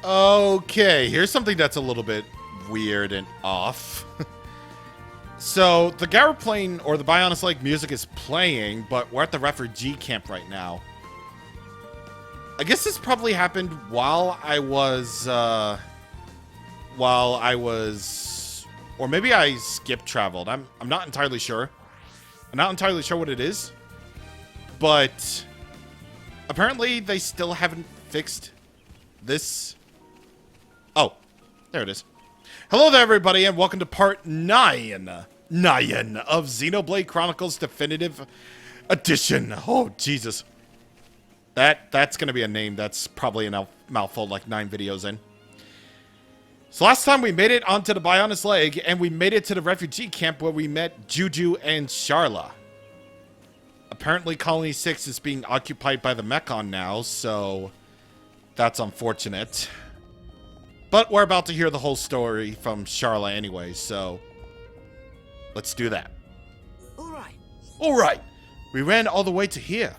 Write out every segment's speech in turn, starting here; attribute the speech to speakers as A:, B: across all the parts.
A: Okay, here's something that's a little bit weird and off. So, the Plane or the Bionis Lake music is playing, but we're at the refugee camp right now. I guess this probably happened while I was, or maybe I skip traveled. I'm not entirely sure. I'm not entirely sure what it is, but apparently they still haven't fixed this. Oh, there it is. Hello there, everybody, and welcome to part 9 of Xenoblade Chronicles Definitive Edition. Oh, Jesus. That's going to be a name that's probably a mouthful like 9 videos in. So last time we made it onto the Bionis Lake, and we made it to the refugee camp where we met Juju and Sharla. Apparently Colony 6 is being occupied by the Mechon now, so that's unfortunate. But we're about to hear the whole story from Sharla anyway, so let's do that. Alright. We ran all the way to here,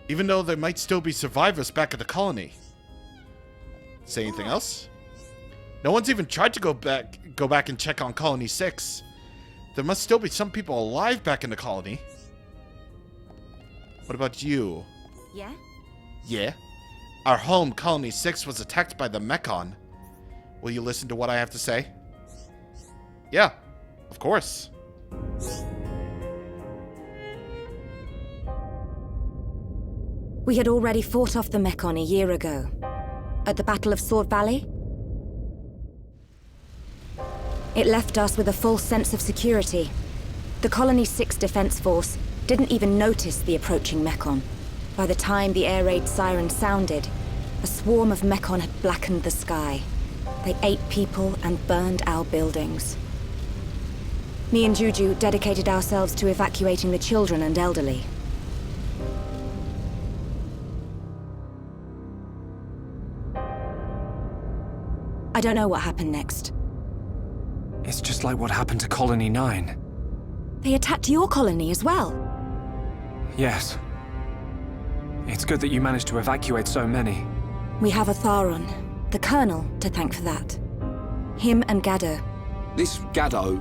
A: even though there might still be survivors back at the colony. Say anything else? No one's even tried to go back and check on Colony 6. There must still be some people alive back in the colony. What about you?
B: Yeah?
A: Yeah? Our home, Colony 6, was attacked by the Mechon. Will you listen to what I have to say? Yeah, of course.
B: We had already fought off the Mechon a year ago. At the Battle of Sword Valley. It left us with a false sense of security. The Colony 6 Defense Force didn't even notice the approaching Mechon. By the time the air raid siren sounded, a swarm of Mechon had blackened the sky. They ate people and burned our buildings. Me and Juju dedicated ourselves to evacuating the children and elderly. I don't know what happened next.
C: It's just like what happened to Colony 9.
B: They attacked your colony as well.
C: Yes. It's good that you managed to evacuate so many.
B: We have a Tharon, the Colonel, to thank for that. Him and Gaddo.
D: This Gaddo?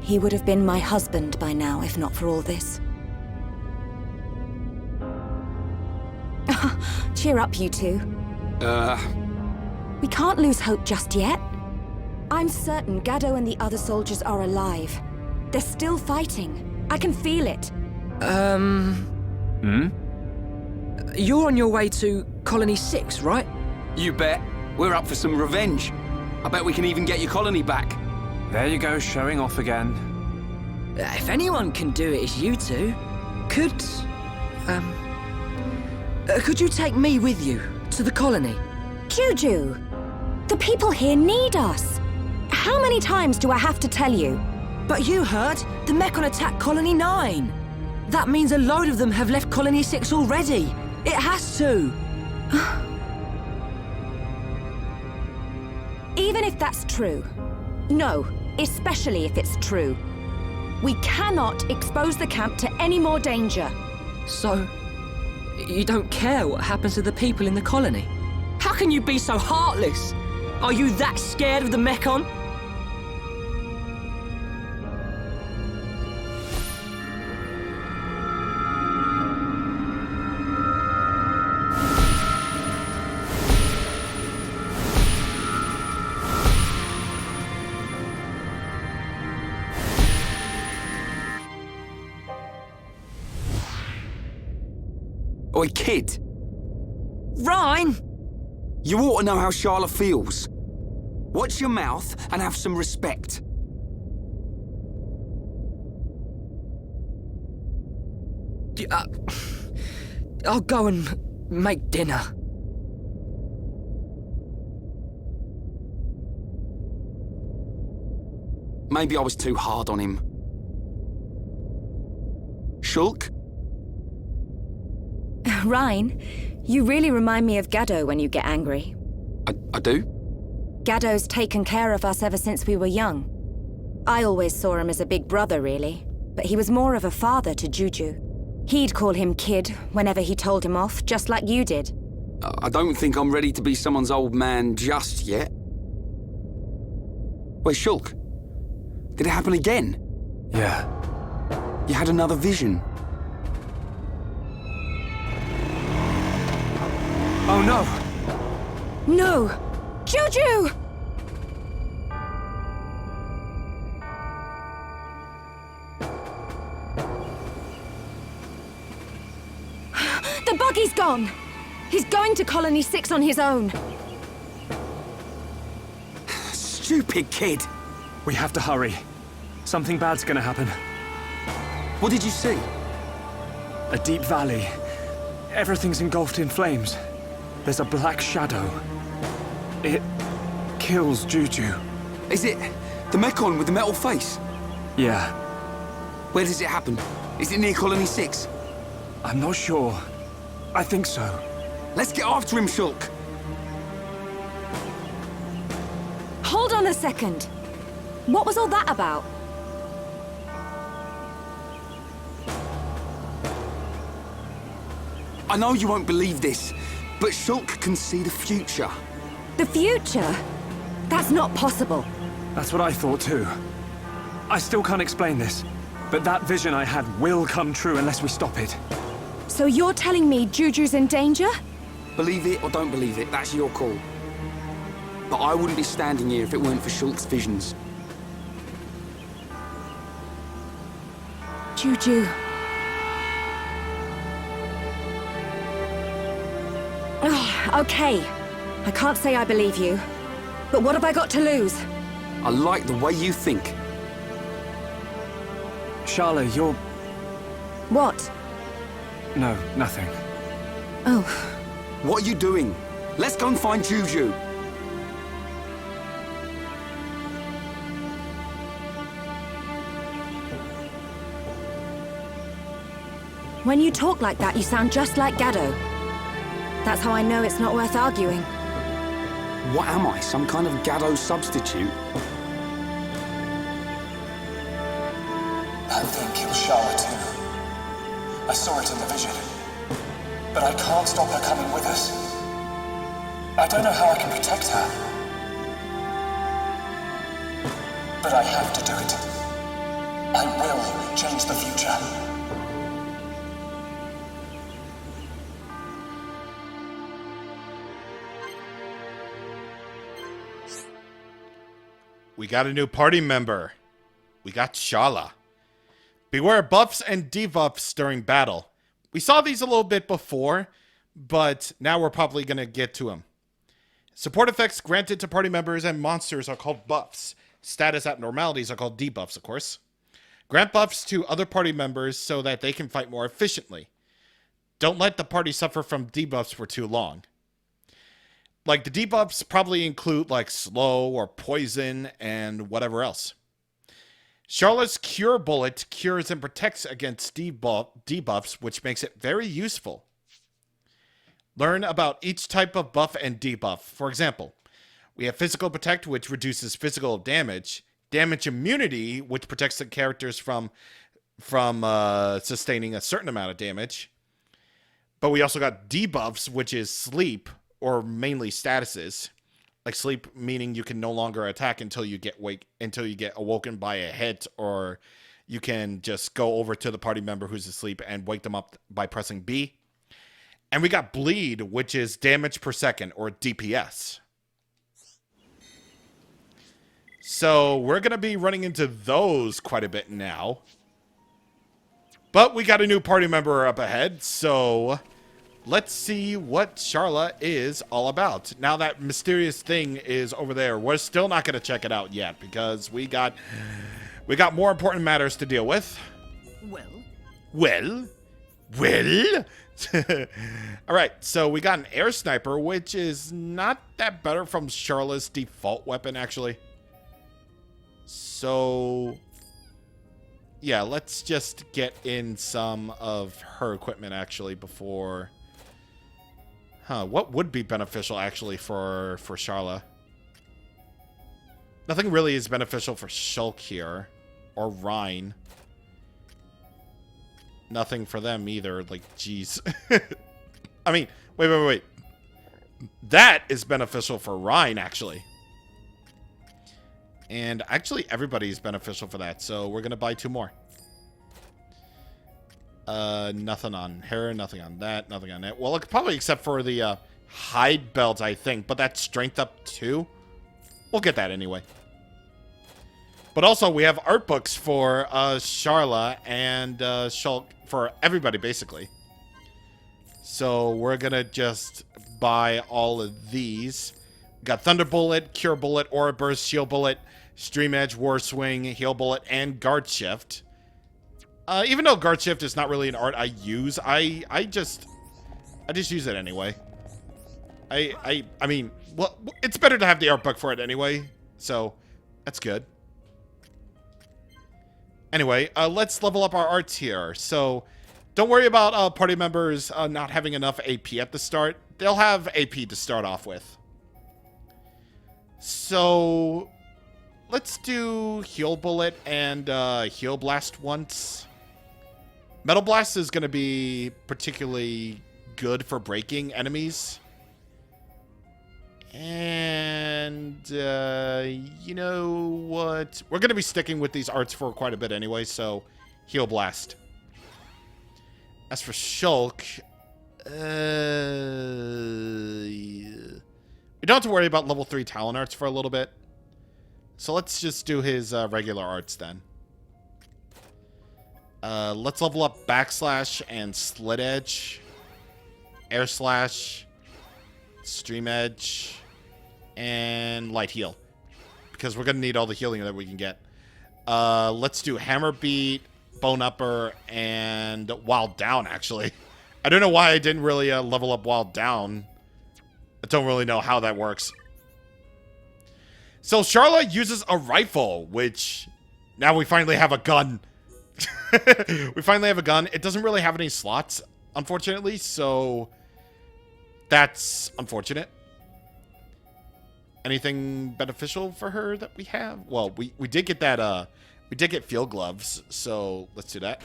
B: He would have been my husband by now, if not for all this. Cheer up, you two. We can't lose hope just yet. I'm certain Gaddo and the other soldiers are alive. They're still fighting. I can feel it.
E: You're on your way to Colony 6, right?
D: You bet. We're up for some revenge. I bet we can even get your colony back.
C: There you go, showing off again.
E: If anyone can do it, it's you two. Could you take me with you to the colony?
B: Juju! The people here need us. How many times do I have to tell you?
E: But you heard the Mechon attacked Colony 9. That means a load of them have left Colony 6 already. It has to.
B: Even if that's true. No, especially if it's true. We cannot expose the camp to any more danger.
E: So, you don't care what happens to the people in the colony? How can you be so heartless? Are you that scared of the Mechon?
D: Oi, kid.
E: Ryan!
D: You ought to know how Sharla feels. Watch your mouth and have some respect.
E: I'll go and make dinner.
D: Maybe I was too hard on him. Shulk?
B: Ryan, you really remind me of Gaddo when you get angry.
D: I do?
B: Gaddo's taken care of us ever since we were young. I always saw him as a big brother, really, but he was more of a father to Juju. He'd call him kid whenever he told him off, just like you did.
D: I don't think I'm ready to be someone's old man just yet. Wait, Shulk. Did it happen again?
C: Yeah.
D: You had another vision.
C: Oh no!
B: No! Juju! The buggy's gone! He's going to Colony 6 on his own.
D: Stupid kid!
C: We have to hurry. Something bad's gonna happen.
D: What did you see?
C: A deep valley. Everything's engulfed in flames. There's a black shadow. It kills Juju.
D: Is it the Mechon with the metal face?
C: Yeah,
D: Where does it happen? Is it near Colony 6?
C: I'm not sure. I think so.
D: Let's get after him, Shulk.
B: Hold on a second. What was all that about?
D: I know you won't believe this, but Shulk can see the future.
B: The future? That's not possible.
C: That's what I thought too. I still can't explain this, but that vision I had will come true unless we stop it.
B: So you're telling me Juju's in danger?
D: Believe it or don't believe it, that's your call. But I wouldn't be standing here if it weren't for Shulk's visions.
B: Juju. Okay. I can't say I believe you. But what have I got to lose?
D: I like the way you think.
C: Sharla, you're...
B: What?
C: No, nothing.
B: Oh.
D: What are you doing? Let's go and find Juju.
B: When you talk like that, you sound just like Gaddo. That's how I know it's not worth arguing.
D: What am I, some kind of Gaddo substitute?
F: I think it was Sharla too. I saw it in the vision. But I can't stop her coming with us. I don't know how I can protect her. But I have to do it. I will change the future.
A: We got a new party member. We got Sharla. Beware buffs and debuffs during battle. We saw these a little bit before, but now we're probably going to get to them. Support effects granted to party members and monsters are called buffs. Status abnormalities are called debuffs, of course. Grant buffs to other party members so that they can fight more efficiently. Don't let the party suffer from debuffs for too long. Like, the debuffs probably include, like, slow or poison and whatever else. Sharla's Cure Bullet cures and protects against debuffs, which makes it very useful. Learn about each type of buff and debuff. For example, we have Physical Protect, which reduces physical damage. Damage Immunity, which protects the characters from sustaining a certain amount of damage. But we also got debuffs, which is Sleep, or mainly statuses. Like sleep, meaning you can no longer attack until you get awoken by a hit, or you can just go over to the party member who's asleep and wake them up by pressing B. And we got Bleed, which is damage per second, or DPS. So we're going to be running into those quite a bit now. But we got a new party member up ahead, so let's see what Sharla is all about. Now that mysterious thing is over there, we're still not going to check it out yet because we got more important matters to deal with. Well. All right, so we got an air sniper, which is not that better from Sharla's default weapon, actually. So yeah, let's just get in some of her equipment actually before. What would be beneficial actually for Sharla? Nothing really is beneficial for Shulk here, or Rhine. Nothing for them either. Like, jeez. I mean, wait. That is beneficial for Rhine, actually. And actually, everybody's beneficial for that, so we're going to buy 2 more. Nothing on her, nothing on that, nothing on that. Well, probably except for the hide belt, I think, but that's strength up 2. We'll get that anyway. But also, we have art books for Sharla and Shulk, for everybody, basically. So we're going to just buy all of these. Got Thunder Bullet, Cure Bullet, Aura Burst, Shield Bullet, Stream Edge, War Swing, Heal Bullet, and Guard Shift. Even though Guard Shift is not really an art I use, I just use it anyway. I mean, well, it's better to have the art book for it anyway, so that's good. Anyway, let's level up our arts here. So, don't worry about party members not having enough AP at the start. They'll have AP to start off with. So, let's do Heal Bullet and Heal Blast once. Metal Blast is going to be particularly good for breaking enemies. And, you know what? We're going to be sticking with these arts for quite a bit anyway, so Heal Blast. As for Shulk, we don't have to worry about level 3 Talon arts for a little bit. So let's just do his regular arts then. Let's level up Backslash and Slit Edge, Air Slash, Stream Edge, and Light Heal, because we're going to need all the healing that we can get. Let's do Hammer Beat, Bone Upper, and Wild Down, actually. I don't know why I didn't really level up Wild Down. I don't really know how that works. So Sharla uses a rifle, which now we finally have a gun. We finally have a gun. It doesn't really have any slots, unfortunately, so that's unfortunate. Anything beneficial for her that we have? Well, we did get that, we did get field gloves, so let's do that.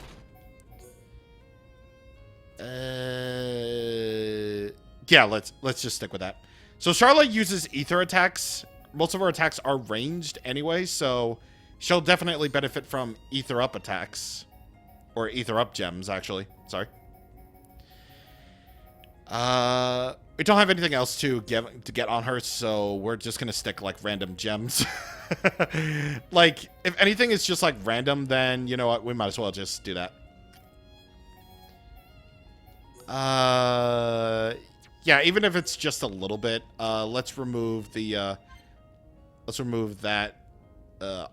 A: Yeah, let's just stick with that. So Sharla uses ether attacks. Most of her attacks are ranged anyway, so she'll definitely benefit from ether up attacks. Or ether up gems, actually. Sorry. We don't have anything else to get on her, so we're just gonna stick like random gems. Like, if anything is just like random, then you know what, we might as well just do that. Yeah, even if it's just a little bit, let's remove the let's remove that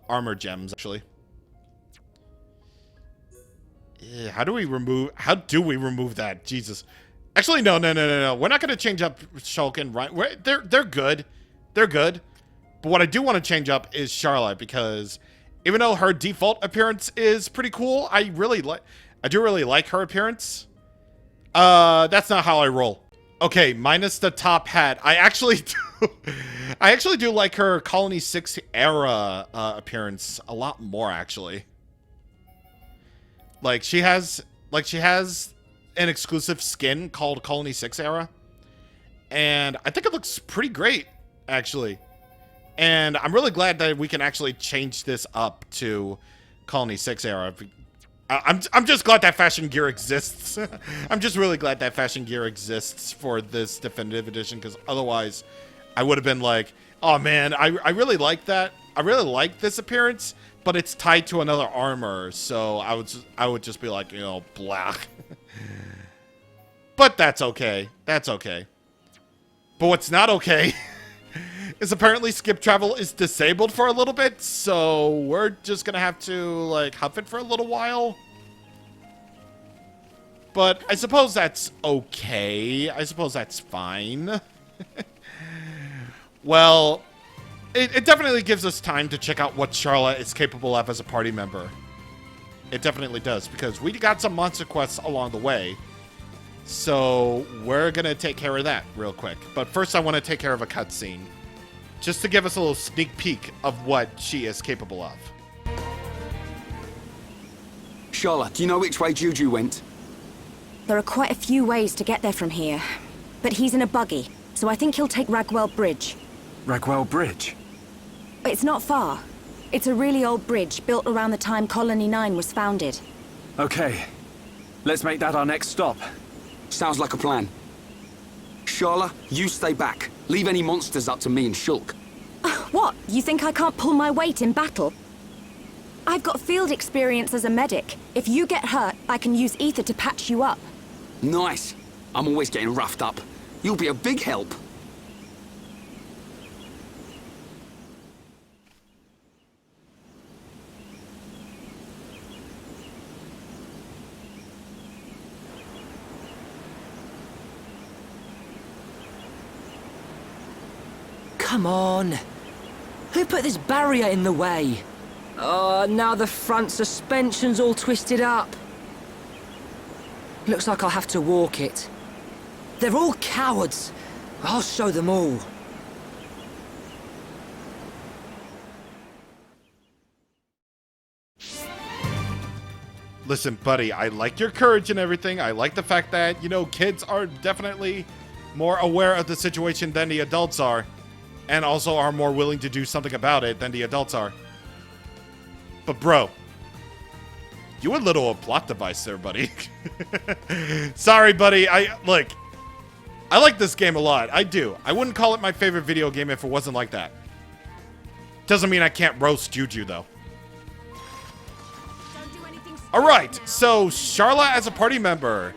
A: armor gems, actually. How do we remove that? Jesus. Actually, no. We're not going to change up Shulk and Rhine. They're good. They're good. But what I do want to change up is Sharla, because even though her default appearance is pretty cool, I do really like her appearance. That's not how I roll. Okay, minus the top hat. I actually do like her Colony 6 era appearance a lot more, actually. Like she has an exclusive skin called Colony 6 era, and I think it looks pretty great, actually. And I'm really glad that we can actually change this up to Colony 6 era. I'm just glad that fashion gear exists. I'm just really glad that fashion gear exists for this definitive edition, because otherwise I would have been like, oh man, I really like that. I really like this appearance, but it's tied to another armor, so I would just be like, you know, blah. But that's okay. That's okay. But what's not okay is apparently skip travel is disabled for a little bit, so we're just gonna have to, like, huff it for a little while. But I suppose that's okay. I suppose that's fine. Well, it definitely gives us time to check out what Sharla is capable of as a party member. It definitely does, because we got some monster quests along the way. So we're gonna take care of that real quick. But first I want to take care of a cutscene, just to give us a little sneak peek of what she is capable of.
D: Sharla, do you know which way Juju went?
B: There are quite a few ways to get there from here, but he's in a buggy, so I think he'll take Ragwell Bridge.
C: Ragwell Bridge?
B: It's not far. It's a really old bridge built around the time Colony 9 was founded.
C: Okay. Let's make that our next stop.
D: Sounds like a plan. Sharla, you stay back. Leave any monsters up to me and Shulk.
B: What? You think I can't pull my weight in battle? I've got field experience as a medic. If you get hurt, I can use ether to patch you up.
D: Nice. I'm always getting roughed up. You'll be a big help.
E: Come on. Who put this barrier in the way? Oh, now the front suspension's all twisted up. Looks like I'll have to walk it. They're all cowards. I'll show them all.
A: Listen, buddy, I like your courage and everything. I like the fact that, you know, kids are definitely more aware of the situation than the adults are. And also are more willing to do something about it than the adults are. But bro, you a little plot device there, buddy. Sorry, buddy. I like this game a lot. I do. I wouldn't call it my favorite video game if it wasn't like that. Doesn't mean I can't roast Juju, though. Alright, so Sharla as a party member.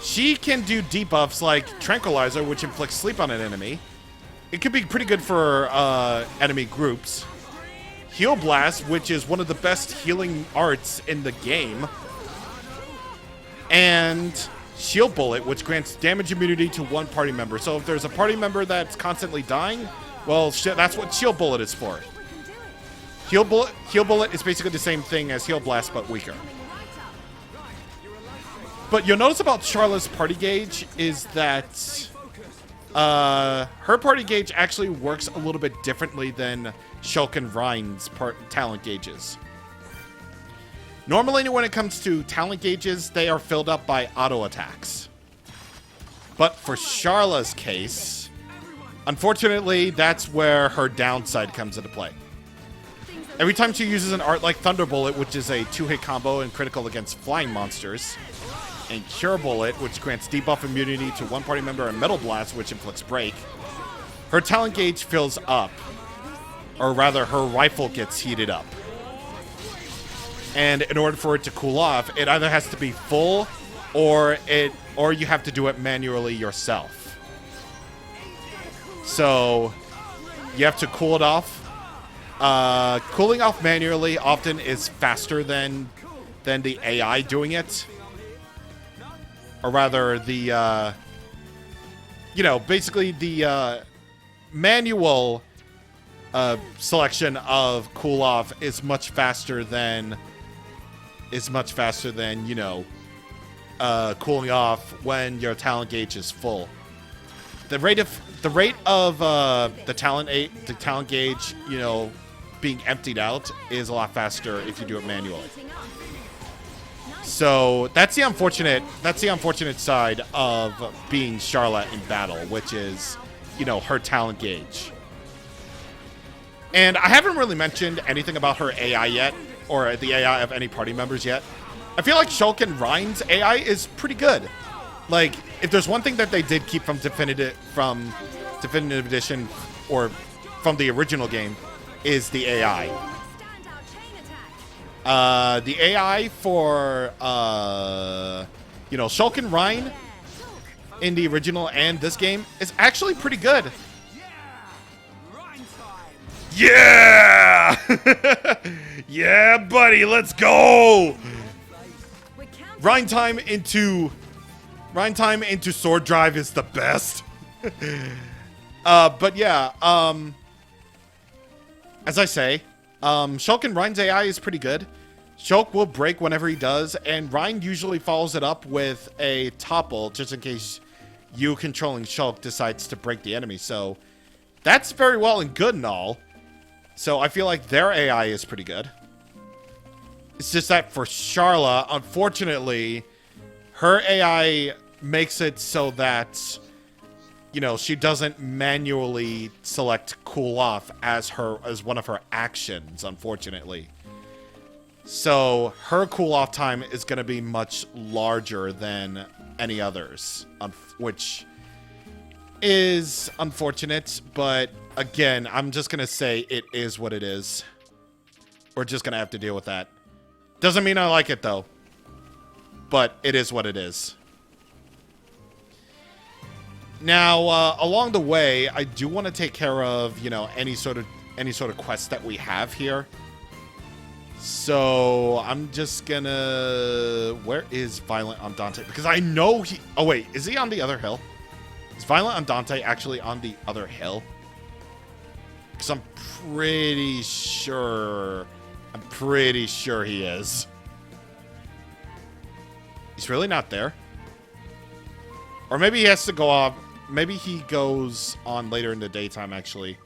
A: She can do debuffs like Tranquilizer, which inflicts sleep on an enemy. It could be pretty good for enemy groups. Heal Blast, which is one of the best healing arts in the game. And Shield Bullet, which grants damage immunity to one party member. So if there's a party member that's constantly dying, well, that's what Shield Bullet is for. Heal Bullet is basically the same thing as Heal Blast, but weaker. But you'll notice about Sharla's party gauge is that her party gauge actually works a little bit differently than Shulk and Ryan's talent gauges. Normally, when it comes to talent gauges, they are filled up by auto attacks. But for Sharla's case, unfortunately, that's where her downside comes into play. Every time she uses an art like Thunder Bullet, which is a 2-hit combo and critical against flying monsters, and Cure Bullet, which grants debuff immunity to one party member, and Metal Blast, which inflicts break, her talent gauge fills up. Or rather, her rifle gets heated up. And in order for it to cool off, it either has to be full, or you have to do it manually yourself. So, you have to cool it off. Cooling off manually often is faster than the AI doing it. Or rather, the, basically the manual selection of cool off is much faster than, cooling off when your talent gauge is full. The rate of the talent gauge, being emptied out is a lot faster if you do it manually. So that's the unfortunate side of being Sharla in battle, which is, her talent gauge. And I haven't really mentioned anything about her AI yet, or the AI of any party members yet. I feel like Shulk and Ryan's AI is pretty good. Like, if there's one thing that they did keep from Definitive Edition, or from the original game, is the AI. The AI for, Shulk and Ryan in the original and this game is actually pretty good. Yeah! Yeah, buddy, let's go! Rhyme time into Sword Drive is the best. But yeah, as I say, Shulk and Ryan's AI is pretty good. Shulk will break whenever he does, and Ryan usually follows it up with a topple, just in case you controlling Shulk decides to break the enemy. So that's very well and good and all. So I feel like their AI is pretty good. It's just that for Sharla, unfortunately, her AI makes it so that, you know, she doesn't manually select cool off as one of her actions, unfortunately. So her cool off time is going to be much larger than any others, which is unfortunate, but again, I'm just going to say it is what it is. We're just going to have to deal with that. Doesn't mean I like it, though. But it is what it is. Now, along the way, I do want to take care of, you know, any sort of quest that we have here. So, I'm just gonna... Where is Violent Andante? Because I know he... Oh, wait. Is he on the other hill? Is Violent Andante actually on the other hill? Because I'm pretty sure he is. He's really not there. Or maybe he has to go off. Maybe he goes on later in the daytime, actually.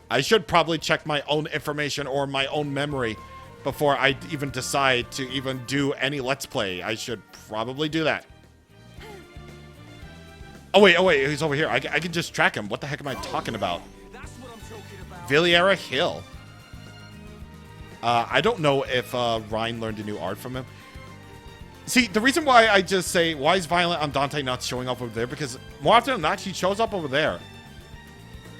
A: I should probably check my own information or my own memory before I even decide to even do any Let's Play. I should probably do that. Oh, wait. He's over here. I can just track him. What the heck am I talking about? Villiera Hill. I don't know if Ryan learned a new art from him. See, the reason why I just say, why is Violent Andante not showing up over there? Because more often than not, he shows up over there.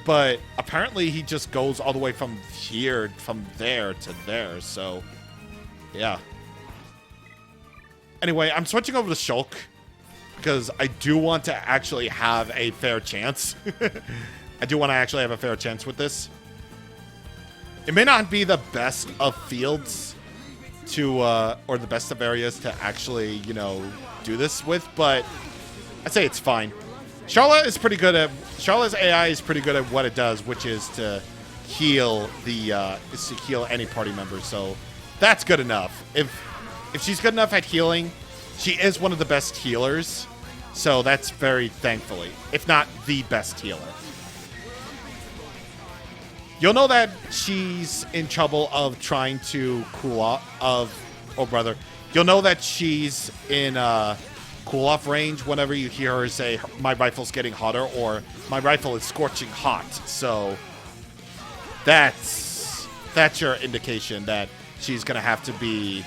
A: But apparently he just goes all the way from here, from there to there. So, yeah. Anyway, I'm switching over to Shulk. Because I do want to actually have a fair chance. I do want to actually have a fair chance with this. It may not be the best of fields to, or the best of areas to actually, you know, do this with, but I'd say it's fine. Sharla is pretty good at, Sharla's AI is pretty good at what it does, which is to heal any party member, so that's good enough. If she's good enough at healing, she is one of the best healers, so that's very thankfully, if not the best healer. You'll know that she's in trouble of trying to cool off, you'll know that she's in cool off range whenever you hear her say, my rifle's getting hotter, or my rifle is scorching hot. So that's your indication that she's going to have to be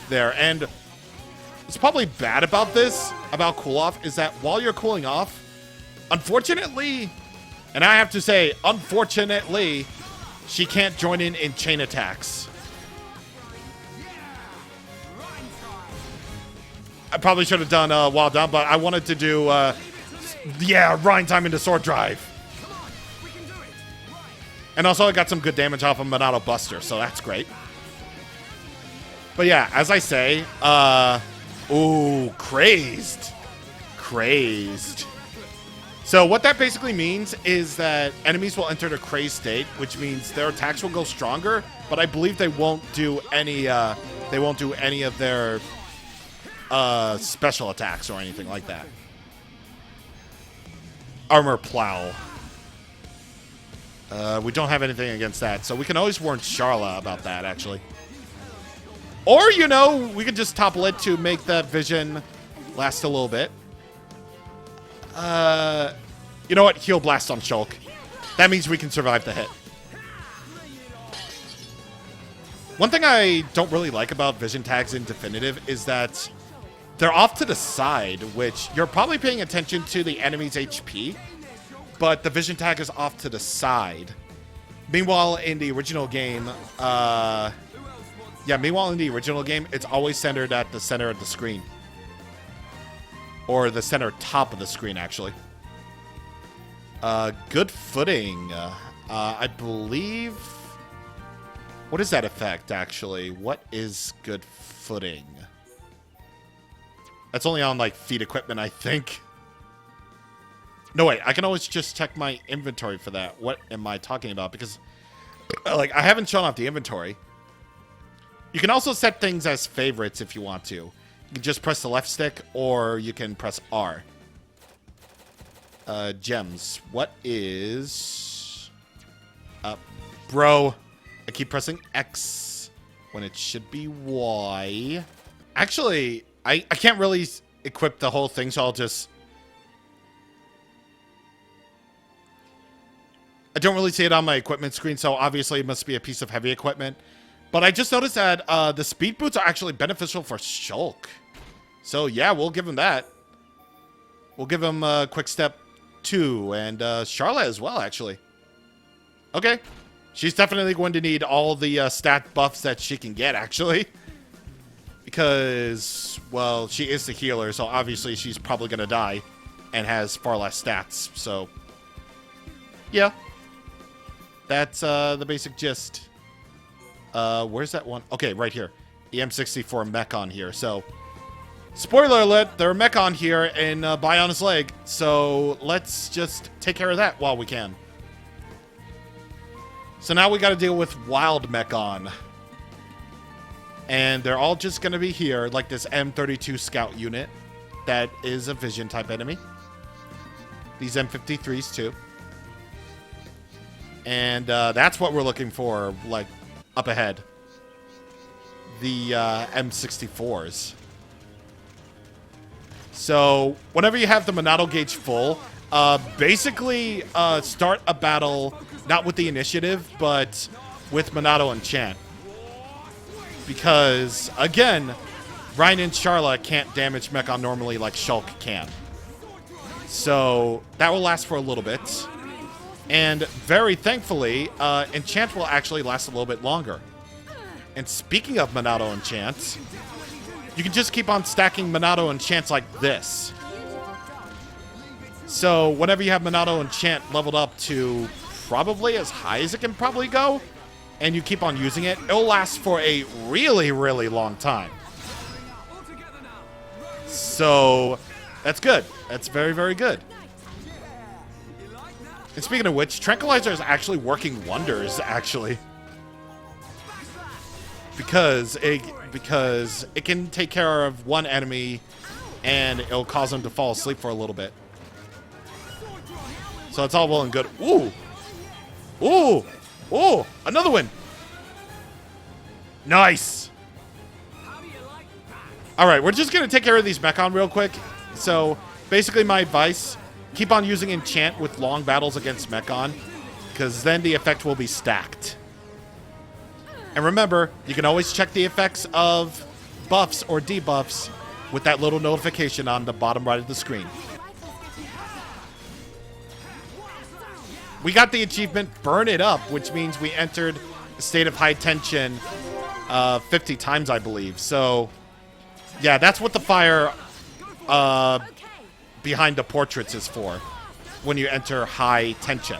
A: there. And what's probably bad about this, about cool off, is that while you're cooling off, unfortunately, and I have to say, unfortunately, she can't join in chain attacks. I probably should have done Wild Down, but I wanted to do, Rhine time into Sword Drive. And also I got some good damage off of Monado Buster, so that's great. But yeah, as I say, ooh, crazed. Crazed. So what that basically means is that enemies will enter the crazed state, which means their attacks will go stronger, but I believe they won't do any of their special attacks or anything like that. Armor Plow. We don't have anything against that, so we can always warn Sharla about that, actually. Or, you know, we could just topple it to make that vision last a little bit. You know what? Heal Blast on Shulk. That means we can survive the hit. One thing I don't really like about vision tags in Definitive is that they're off to the side, which you're probably paying attention to the enemy's HP, but the vision tag is off to the side. Meanwhile, in the original game, it's always centered at the center of the screen. Or the center top of the screen, actually. Good footing. I believe... What is that effect, actually? What is good footing? That's only on, like, feet equipment, I think. No, wait. I can always just check my inventory for that. What am I talking about? Because, like, I haven't shown off the inventory. You can also set things as favorites if you want to. You can just press the left stick, or you can press R. Gems. What is... bro. I keep pressing X when it should be Y. Actually, I can't really equip the whole thing, so I'll just... I don't really see it on my equipment screen, so obviously it must be a piece of heavy equipment. But I just noticed that the speed boots are actually beneficial for Shulk. So yeah, we'll give him that. We'll give him Quick Step 2 and Sharla as well, actually. Okay. She's definitely going to need all the stat buffs that she can get, actually. Because, well, she is the healer, so obviously she's probably going to die and has far less stats. So, yeah. That's the basic gist. Where's that one? Okay, right here. The M64 mech on here. So, spoiler alert, there are mech on here in Bionis Leg. So, let's just take care of that while we can. So now we got to deal with Wild Mechon. And they're all just going to be here, like this M32 Scout unit that is a Vision type enemy. These M53s too. And that's what we're looking for, like, up ahead. The M64s. So, whenever you have the Monado gauge full, basically start a battle, not with the initiative, but with Monado Enchant. Because, again, Ryan and Sharla can't damage Mechon normally like Shulk can. So, that will last for a little bit. And, very thankfully, Enchant will actually last a little bit longer. And speaking of Monado Enchants, you can just keep on stacking Monado Enchants like this. So, whenever you have Monado Enchant leveled up to probably as high as it can probably go, and you keep on using it, it'll last for a really, really long time. So, that's good. That's very, very good. And speaking of which, Tranquilizer is actually working wonders, actually. Because it can take care of one enemy, and it'll cause them to fall asleep for a little bit. So it's all well and good. Ooh! Ooh! Ooh! Another one! Nice! Alright, we're just going to take care of these Mechon real quick. So, basically my advice, keep on using Enchant with long battles against Mechon, because then the effect will be stacked. And remember, you can always check the effects of buffs or debuffs with that little notification on the bottom right of the screen. We got the achievement Burn It Up, which means we entered a state of high tension 50 times, I believe. So, yeah, that's what the fire behind the portraits is for, when you enter high tension.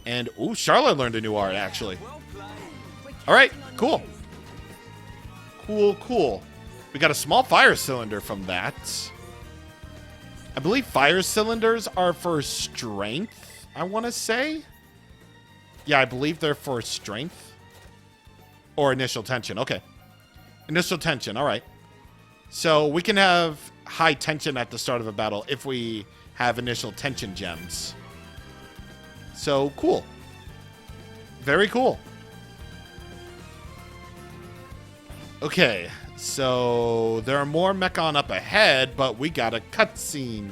A: And, ooh, Sharla learned a new art, actually. All right, cool. Cool, cool. We got a small fire cylinder from that. I believe fire cylinders are for strength, I want to say. Yeah, I believe they're for strength. Or initial tension, okay. Initial tension, all right. So we can have high tension at the start of a battle if we have initial tension gems. So, cool. Very cool. Okay, so there are more Mechon up ahead, but we got a cutscene.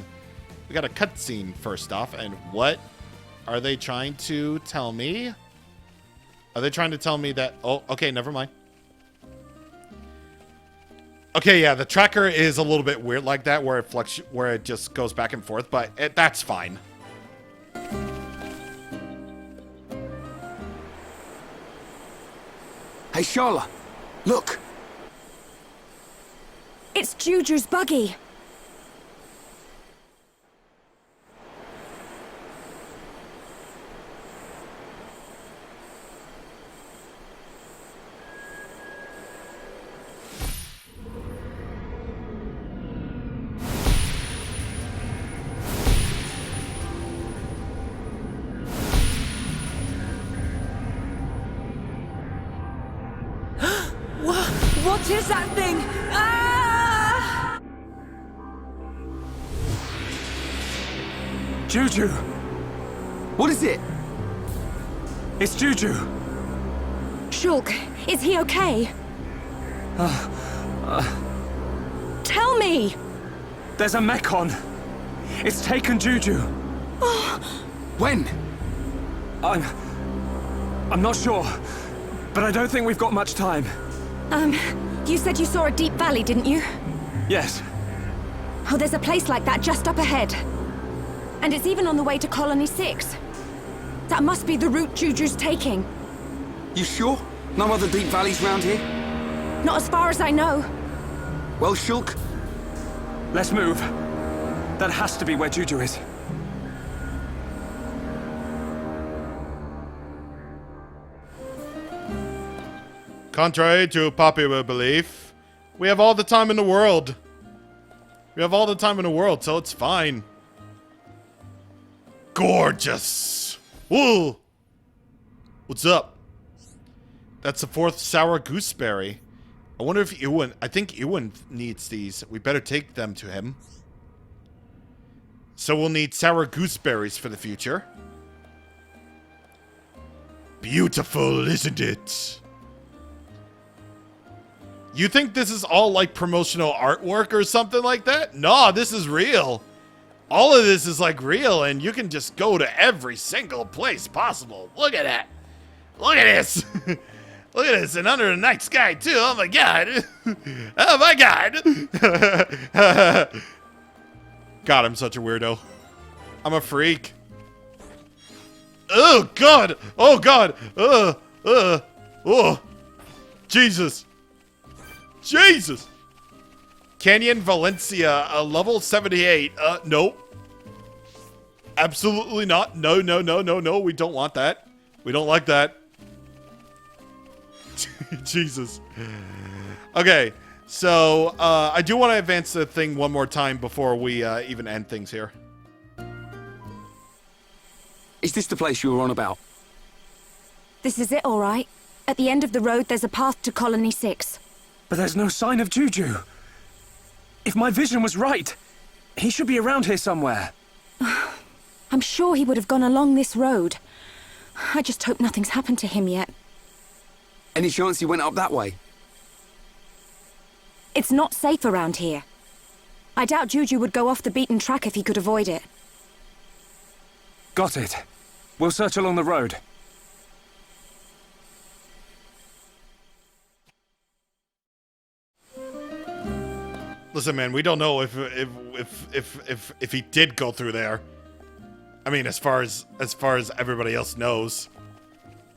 A: We got a cutscene first off, and what are they trying to tell me? Are they trying to tell me that... Oh, okay, never mind. Okay, yeah, the tracker is a little bit weird like that, where it just goes back and forth, but that's fine.
D: Hey, Sharla, look.
B: It's Juju's buggy.
E: What is that thing? Ah!
C: Juju!
D: What is it?
C: It's Juju!
B: Shulk, is he okay? Tell me!
C: There's a Mechon! It's taken Juju!
D: When?
C: I'm not sure, but I don't think we've got much time.
B: You said you saw a deep valley, didn't you?
C: Yes.
B: Oh, there's a place like that just up ahead. And it's even on the way to Colony 6. That must be the route Juju's taking.
D: You sure? No other deep valleys round here?
B: Not as far as I know.
D: Well, Shulk,
C: Let's move. That has to be where Juju is.
A: Contrary to popular belief, we have all the time in the world. We have all the time in the world, so it's fine. Gorgeous. Woo! What's up? That's the 4th sour gooseberry. I wonder if I think Ewan needs these. We better take them to him. So we'll need sour gooseberries for the future. Beautiful, isn't it? You think this is all like promotional artwork or something like that? No, this is real. All of this is like real, and you can just go to every single place possible. Look at that. Look at this. Look at this, and under the night sky too. Oh my god. Oh my god. God, I'm such a weirdo. I'm a freak. Oh god. Oh god. Oh. Jesus. Jesus. Canyon Valencia, level 78. Nope. Absolutely not. No, no, no, no, no. We don't want that. We don't like that. Jesus. Okay, so I do want to advance the thing one more time before we even end things here.
D: is this the place you were on about?
B: This is it, all right. At the end of the road, there's a path to Colony 6.
C: But there's no sign of Juju. If my vision was right, he should be around here somewhere.
B: I'm sure he would have gone along this road. I just hope nothing's happened to him yet.
D: Any chance he went up that way?
B: It's not safe around here. I doubt Juju would go off the beaten track if he could avoid it.
C: Got it. We'll search along the road.
A: Listen, man, we don't know if he did go through there. I mean, as far as everybody else knows,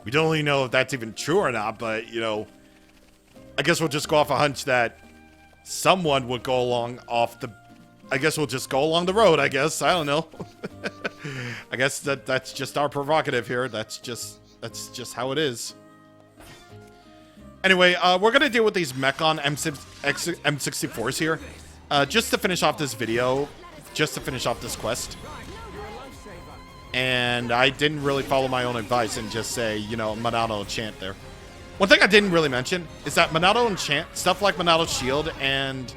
A: we don't really know if that's even true or not. But you know, I guess we'll just go off a hunch that someone would go along off the. I guess we'll just go along the road. I guess I don't know. I guess that's just our prerogative here. That's just how it is. Anyway, we're gonna deal with these Mechon M64s here, just to finish off this video, just to finish off this quest. And I didn't really follow my own advice and just say, you know, Monado enchant there. One thing I didn't really mention is that Monado enchant, stuff like Monado shield and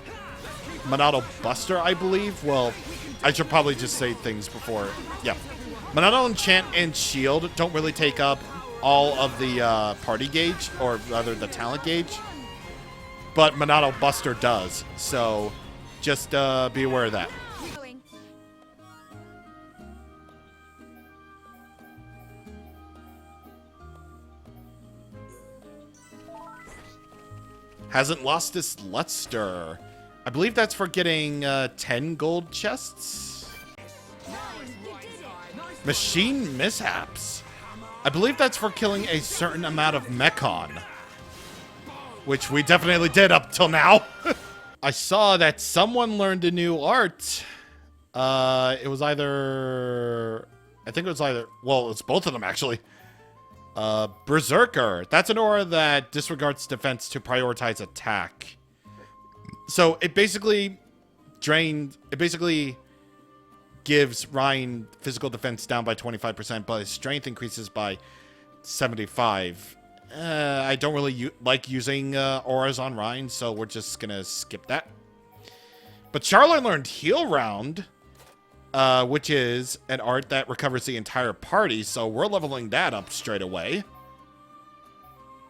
A: Monado buster, I believe. Well, I should probably just say things before. Yeah, Monado enchant and shield don't really take up all of the party gauge, or rather the talent gauge, but Monado buster does. So just be aware of that. Hasn't lost its luster. I believe that's for getting 10 gold chests. Machine mishaps. I believe that's for killing a certain amount of Mechon, which we definitely did up till now. I saw that someone learned a new art. It was either, I think it was either, well, it's both of them actually. Berserker. That's an aura that disregards defense to prioritize attack. So it basically gives Ryan physical defense down by 25%, but his strength increases by 75. I don't really like using auras on Ryan, so we're just gonna skip that. But Sharla learned Heal Round, which is an art that recovers the entire party, so we're leveling that up straight away.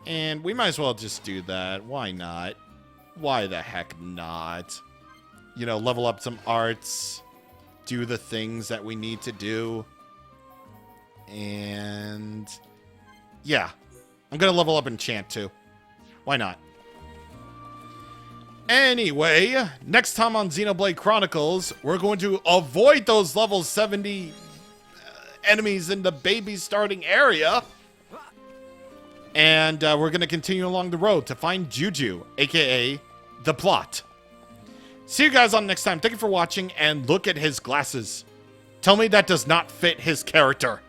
A: And we might as well just do that. Why not? Why the heck not? You know, level up some arts do the things that we need to do. And yeah, I'm going to level up enchant too. Why not? Anyway, next time on Xenoblade Chronicles, we're going to avoid those level 70 enemies in the baby starting area. And we're going to continue along the road to find Juju, aka the plot. See you guys on next time. Thank you for watching, and look at his glasses. Tell me that does not fit his character.